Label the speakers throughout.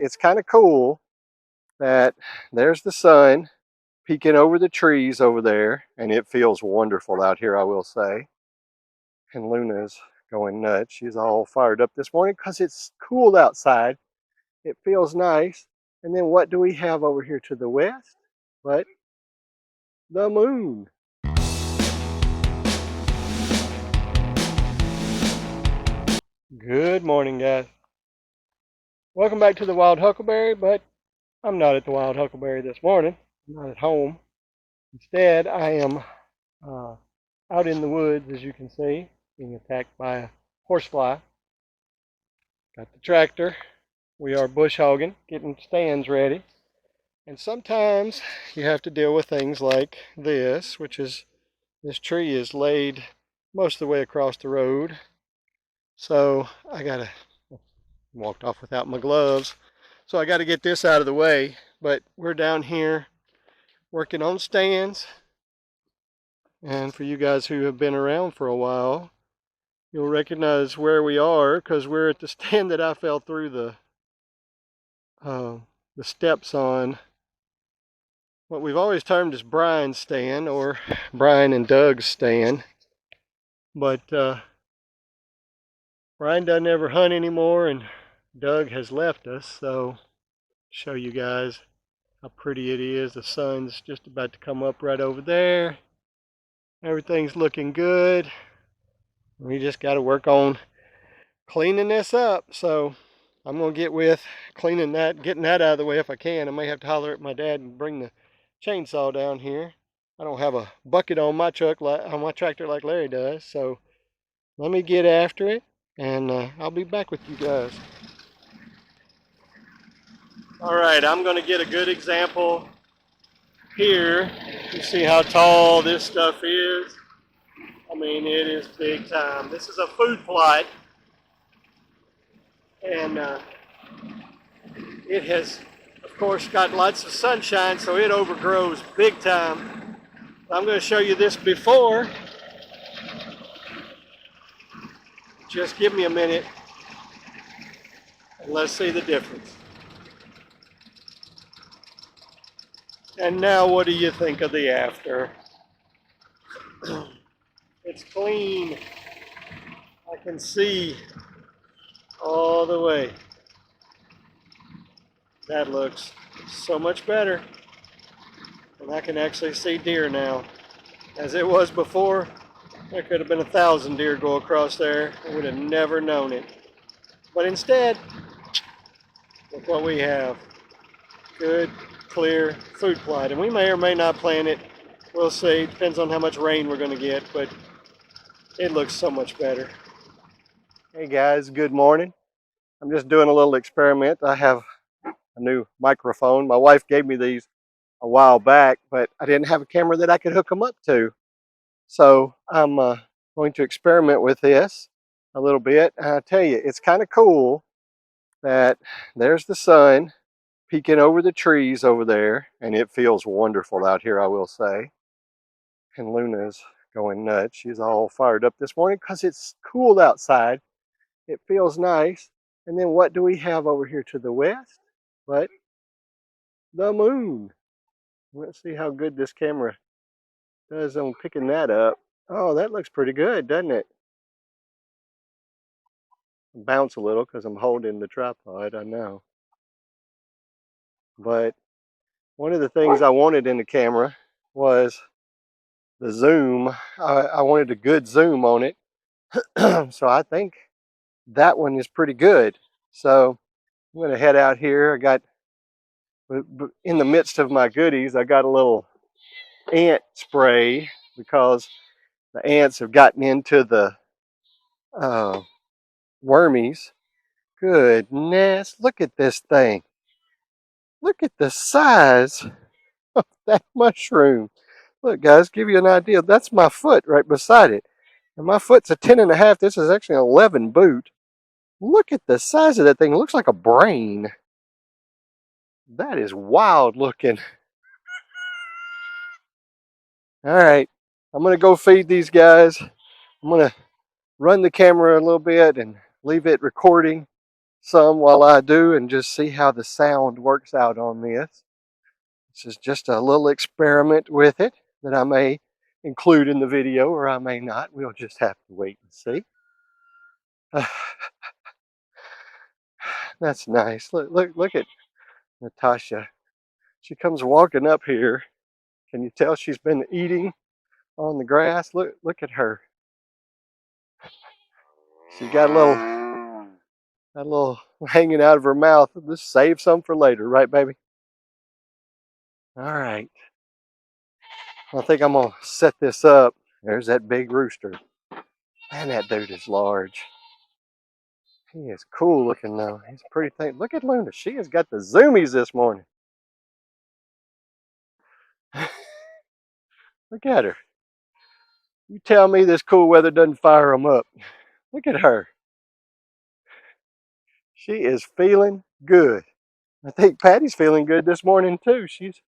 Speaker 1: It's kind of cool that there's the sun peeking over the trees over there, and it feels wonderful out here, I will say. And Luna's going nuts. She's all fired up this morning because it's cool outside. It feels nice. And then what do we have over here to the west? But the moon. Good morning, guys. Welcome back to the Wild Huckleberry, but I'm not at the Wild Huckleberry this morning. I'm not at home. Instead, I am out in the woods, as you can see, being attacked by a horsefly. Got the tractor. We are bush hogging, getting stands ready. And sometimes you have to deal with things like this, which is this tree is laid most of the way across the road. So I gotta walked off without my gloves. So I gotta get this out of the way. But we're down here working on stands. And for you guys who have been around for a while, you'll recognize where we are because we're at the stand that I fell through the steps on. What we've always termed as Brian's stand, or Brian and Doug's stand. But Brian doesn't ever hunt anymore, and Doug has left us. So show you guys how pretty it is. The sun's just about to come up right over there. Everything's looking good. We just got to work on cleaning this up. So I'm going to get with cleaning that, getting that out of the way if I can. I may have to holler at my dad and bring the chainsaw down here. I don't have a bucket on my truck, on my tractor like Larry does. So let me get after it, and I'll be back with you guys. All right, I'm going to get a good example here. You see how tall this stuff is? I mean, it is big time. This is a food plot, and it has, of course, got lots of sunshine, so it overgrows big time. I'm going to show you this before. Just give me a minute, and let's see the difference. And now what do you think of the after? It's clean. I can see all the way. That looks so much better. And I can actually see deer now. As it was before, there could have been 1,000 deer go across there. I would have never known it. But instead, look what we have. Good, clear food plot. And we may or may not plant it. We'll see. Depends on how much rain we're going to get. But it looks so much better. Hey guys, good morning. I'm just doing a little experiment. I have a new microphone. My wife gave me these a while back, but I didn't have a camera that I could hook them up to. So I'm going to experiment with this a little bit. And I tell you, it's kind of cool that there's the sun peeking over the trees over there, and it feels wonderful out here, I will say. And Luna's going nuts. She's all fired up this morning because it's cool outside. It feels nice. And then what do we have over here to the west? But the moon. Let's see how good this camera does on picking that up. Oh, that looks pretty good, doesn't it? Bounce a little because I'm holding the tripod, I know. But one of the things I wanted in the camera was the zoom. I wanted a good zoom on it. So I think that one is pretty good. So I'm going to head out here. I got, in the midst of my goodies, I got a little ant spray because the ants have gotten into the wormies. Goodness, look at this thing. Look at the size of that mushroom. Look, guys, give you an idea. That's my foot right beside it. And my foot's a 10.5. This is actually an 11 boot. Look at the size of that thing. It looks like a brain. That is wild looking. All right, I'm going to go feed these guys. I'm going to run the camera a little bit and leave it recording. some while I do and just see how the sound works out on this. This is just a little experiment with it that I may include in the video or I may not. We'll just have to wait and see. That's nice. Look at Natasha. She comes walking up here. Can you tell she's been eating on the grass? Look at her. She's got a little hanging out of her mouth. Just save some for later, right, baby? All right. I think I'm gonna set this up. There's that big rooster. Man, that dude is large. He is cool looking though. He's pretty thin. Look at Luna. She has got the zoomies this morning. Look at her. You tell me this cool weather doesn't fire them up. Look at her. She is feeling good. I think Patty's feeling good this morning too. She's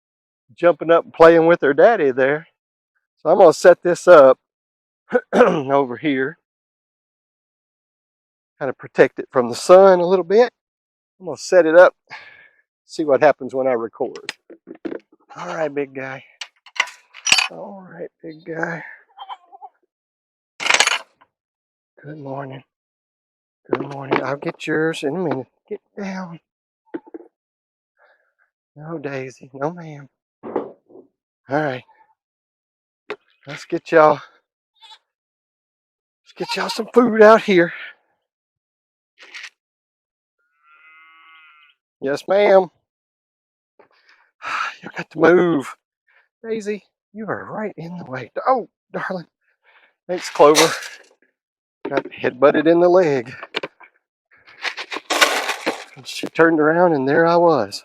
Speaker 1: jumping up and playing with her daddy there. So I'm gonna set this up over here. Kind of protect it from the sun a little bit. I'm gonna set it up. See what happens when I record. All right, big guy. All right, big guy. Good morning. Good morning. I'll get yours in a minute. Get down. No, Daisy. No, ma'am. All right. Let's get y'all some food out here. Yes, ma'am. You got to move. Daisy, you are right in the way. Oh, darling. Thanks, Clover. Got headbutted in the leg. She turned around and there I was.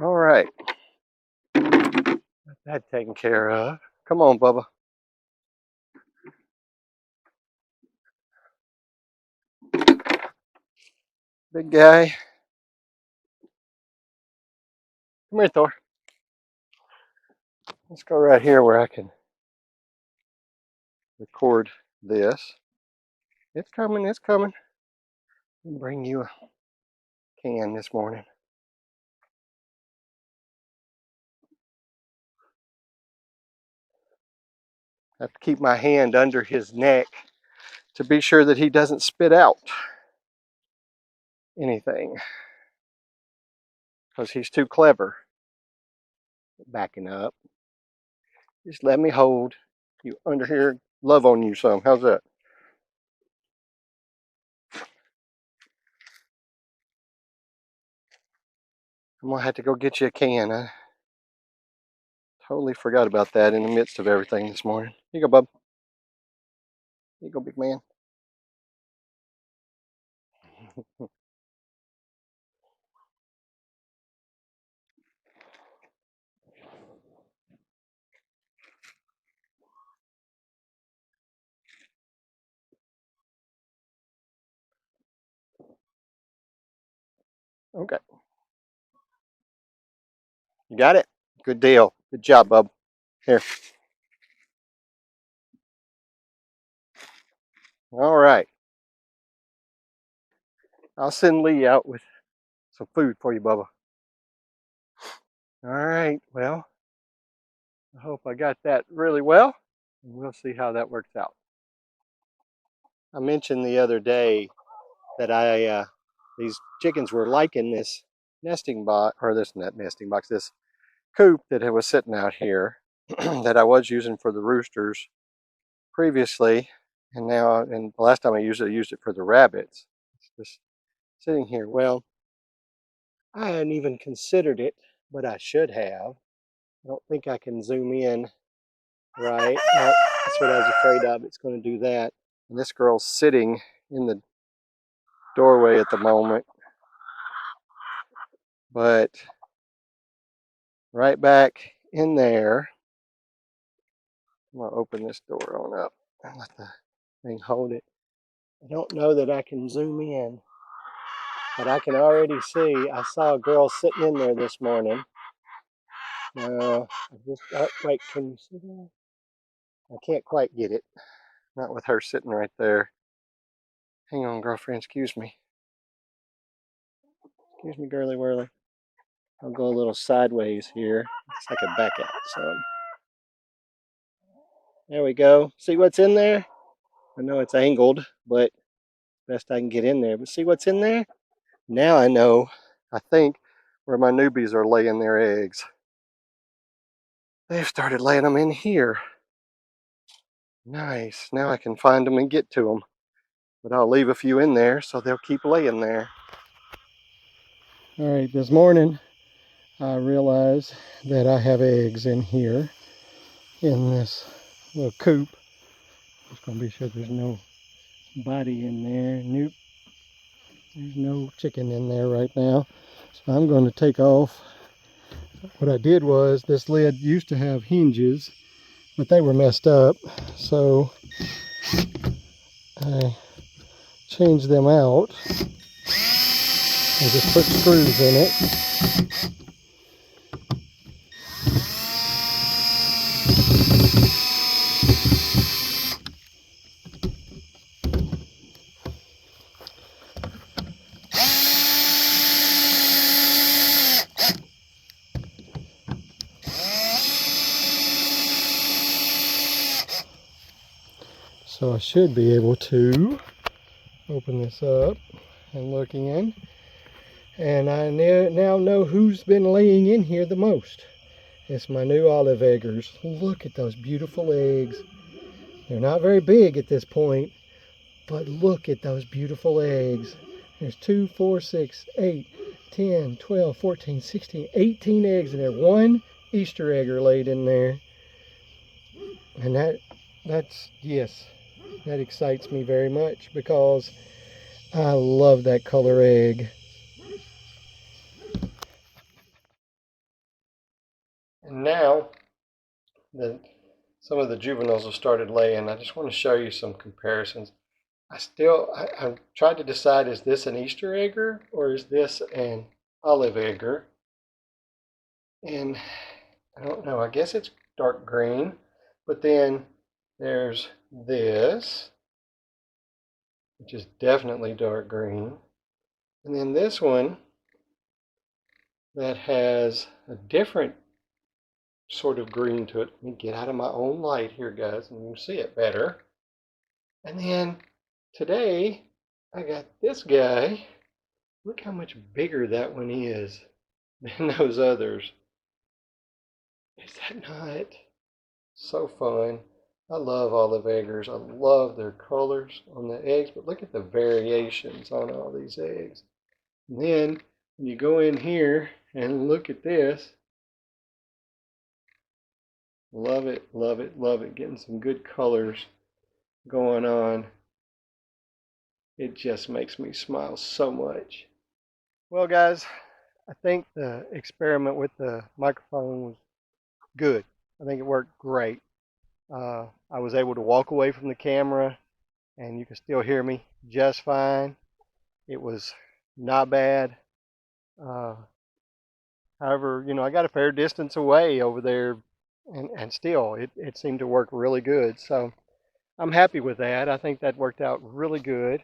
Speaker 1: All right. Got that taken care of. Come on, Bubba. Big guy. Come here, Thor. Let's go right here where I can record this. It's coming, it's coming. I'll bring you a can this morning. I have to keep my hand under his neck to be sure that he doesn't spit out anything. Because he's too clever. Backing up. Just let me hold you under here. Love on you some. How's that? I'm going to have to go get you a can. I totally forgot about that in the midst of everything this morning. Here you go, bub. Here you go, big man. Okay. You got it? Good deal. Good job, bub. Here. All right. I'll send Lee out with some food for you, Bubba. All right. Well, I hope I got that really well. And we'll see how that works out. I mentioned the other day that these chickens were liking this nesting box, or this this coop that was sitting out here that I was using for the roosters previously, and the last time I used it for the rabbits. It's just sitting here. Well, I hadn't even considered it, but I should have. I don't think I can zoom in right. No, that's what I was afraid of. It's going to do that. And this girl's sitting in the doorway at the moment. But right back in there, I'm going to open this door on up and let the thing hold it. I don't know that I can zoom in. But I can already see, I saw a girl sitting in there this morning. Wait, can you see that? I can't quite get it. Not with her sitting right there. Hang on, girlfriend, excuse me. Excuse me, girly whirly. I'll go a little sideways here. So I can back out some. There we go. See what's in there? I know it's angled, but best I can get in there. But see what's in there? Now I know, I think, where my newbies are laying their eggs. They've started laying them in here. Nice. Now I can find them and get to them. But I'll leave a few in there so they'll keep laying there. All right, this morning I realized that I have eggs in here in this little coop. Just gonna be sure there's no body in there. Nope. There's no chicken in there right now. So I'm going to take off. What I did was, this lid used to have hinges, but they were messed up. So I changed them out and just put screws in it. So I should be able to open this up and look in. And I now know who's been laying in here the most. It's my new olive eggers. Look at those beautiful eggs. They're not very big at this point, but look at those beautiful eggs. There's 2, 4, 6, 8, 10, 12, 14, 16, 18 eggs in there. One Easter egger laid in there. And yes, that excites me very much because I love that color egg. And now that some of the juveniles have started laying, I just want to show you some comparisons. I tried to decide, is this an Easter egger or is this an olive egger? And I don't know, I guess it's dark green, but then there's this, which is definitely dark green. And then this one that has a different sort of green to it. Let me get out of my own light here, guys, and you can see it better. And then today I got this guy. Look how much bigger that one is than those others. Is that not so fun? I love olive eggers. I love their colors on the eggs, but look at the variations on all these eggs. And then when you go in here and look at this, love it, love it, love it. Getting some good colors going on. It just makes me smile so much. Well, guys, I think the experiment with the microphone was good. I think it worked great. I was able to walk away from the camera and you can still hear me just fine. It was not bad. However, you know, I got a fair distance away over there and still it seemed to work really good. So I'm happy with that. I think that worked out really good.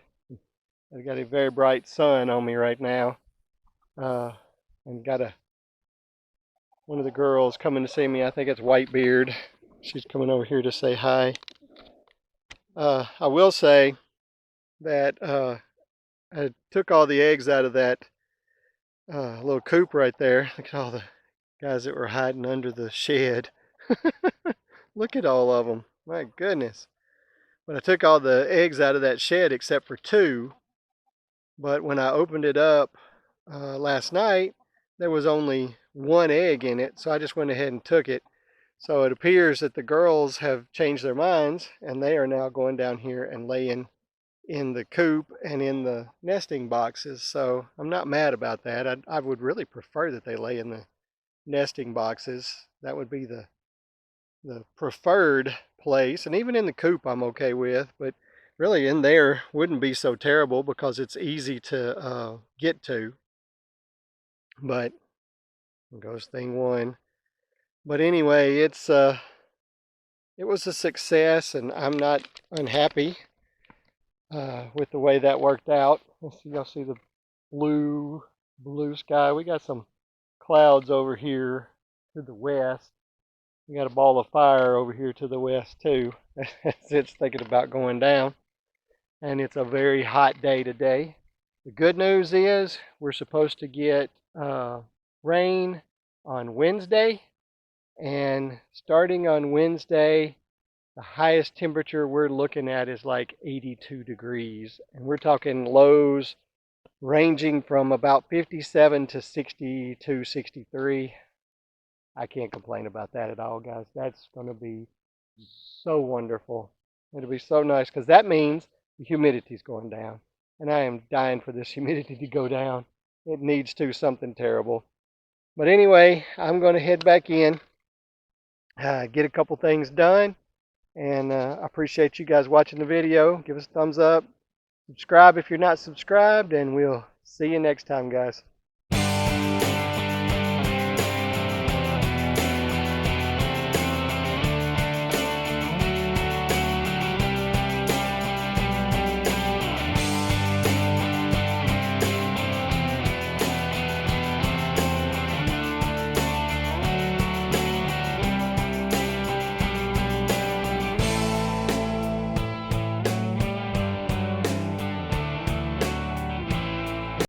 Speaker 1: I've got a very bright sun on me right now. And got one of the girls coming to see me. I think it's Whitebeard. She's coming over here to say hi. I will say that I took all the eggs out of that little coop right there. Look at all the guys that were hiding under the shed. Look at all of them. My goodness. But I took all the eggs out of that shed except for 2. But when I opened it up last night, there was only 1 egg in it. So I just went ahead and took it. So it appears that the girls have changed their minds and they are now going down here and laying in the coop and in the nesting boxes. So I'm not mad about that. I would really prefer that they lay in the nesting boxes. That would be the preferred place. And even in the coop I'm okay with, but really in there wouldn't be so terrible because it's easy to get to. But there goes thing one. But anyway, it was a success, and I'm not unhappy with the way that worked out. Y'all see the blue sky. We got some clouds over here to the west. We got a ball of fire over here to the west too. It's thinking about going down. And it's a very hot day today. The good news is we're supposed to get rain on Wednesday. And starting on Wednesday, the highest temperature we're looking at is like 82 degrees. And we're talking lows ranging from about 57 to 62, 63. I can't complain about that at all, guys. That's going to be so wonderful. It'll be so nice because that means the humidity's going down. And I am dying for this humidity to go down. It needs to, something terrible. But anyway, I'm going to head back in, get a couple things done. And I appreciate you guys watching the video. Give us a thumbs up. Subscribe if you're not subscribed. And we'll see you next time, guys.